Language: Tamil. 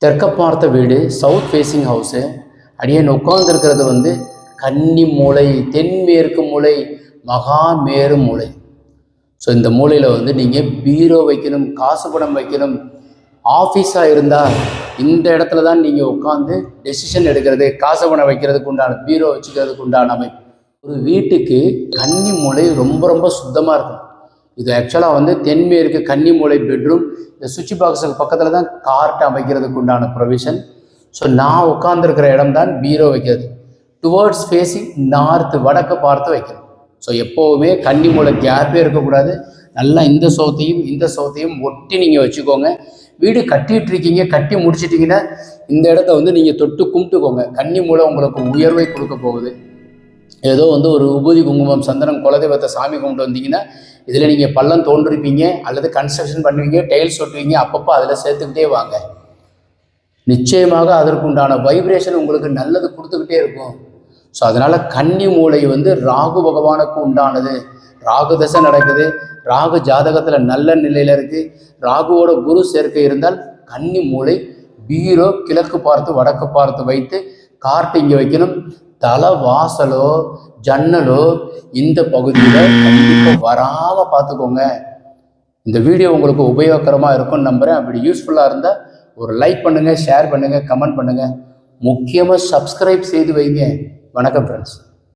தெற்க பார்த்த வீடு, சவுத் ஃபேஸிங் ஹவுஸு. அடியேன் உட்கார்ந்துருக்கிறது வந்து கன்னி மூலை, தென்மேற்கு மூலை, மகாமேரு மூலை. ஸோ இந்த மூலையில் வந்து நீங்கள் பீரோ வைக்கணும், காசு பணம் வைக்கணும். ஆஃபீஸாக இருந்தால் இந்த இடத்துல தான் நீங்கள் உட்காந்து டெசிஷன் எடுக்கிறது, காசு பணம் வைக்கிறதுக்கு உண்டான, பீரோ வச்சுக்கிறதுக்கு உண்டான அமைப்பு. ஒரு வீட்டுக்கு கன்னி மூலை ரொம்ப ரொம்ப சுத்தமாக இருக்கும். இது ஆக்சுவலாக வந்து தென்மேற்கு கன்னி மூலை பெட்ரூம். இந்த சுவிட்ச் பாக்ஸுக்கு பக்கத்தில் தான் கார்ட் அமைக்கிறதுக்கு உண்டான ப்ரொவிஷன். ஸோ நான் உட்காந்துருக்கிற இடம் தான் பீரோ வைக்கிறது. டுவர்ட்ஸ் ஃபேஸிங் நார்த், வடக்கு பார்த்து வைக்கணும். ஸோ எப்போவுமே கன்னி மூலை கேப்பே இருக்கக்கூடாது. நல்லா இந்த சவுத்தையும் ஒட்டி நீங்கள் வச்சுக்கோங்க. வீடு கட்டிகிட்டு இருக்கீங்க, கட்டி முடிச்சிட்டிங்கன்னா இந்த இடத்த வந்து நீங்கள் தொட்டு கும்பிட்டுக்கோங்க. கன்னி மூலை உங்களுக்கு உயர்வை கொடுக்க போகுது. ஏதோ வந்து ஒரு உபூதி, குங்குமம், சந்தனம், குலதெய்வத்தை சாமி கும்பிட்டு வந்தீங்கன்னா இதில் நீங்கள் பள்ளம் தோன்றிருப்பீங்க அல்லது கன்ஸ்ட்ரக்ஷன் பண்ணுவீங்க, டைல்ஸ் ஒட்டுவீங்க. அப்பப்போ அதில் சேர்த்துக்கிட்டே வாங்க. நிச்சயமாக அதற்குண்டான வைப்ரேஷன் உங்களுக்கு நல்லது கொடுத்துக்கிட்டே இருக்கும். ஸோ அதனால் கன்னி மூலை வந்து ராகு பகவானுக்கு உண்டானது. ராகு தசை நடக்குது, ராகு ஜாதகத்தில் நல்ல நிலையில் இருக்குது, ராகுவோட குரு சேர்க்கை இருந்தால் கன்னி மூலை பீரோ கிழக்கு பார்த்து வடக்கு பார்த்து வைத்து கார்ட்டு இங்கே வைக்கணும். தலை வாசலோ ஜன்னலோ இந்த பகுதியில் கண்டிப்பாக வராமல் பார்த்துக்கோங்க. இந்த வீடியோ உங்களுக்கு உபயோகரமாக இருக்கும்னு நம்புகிறேன். அப்படி யூஸ்ஃபுல்லாக இருந்தால் ஒரு லைக் பண்ணுங்கள், ஷேர் பண்ணுங்கள், கமெண்ட் பண்ணுங்கள். முக்கியமாக சப்ஸ்கிரைப் செய்து வைங்க. வணக்கம் ஃப்ரெண்ட்ஸ்.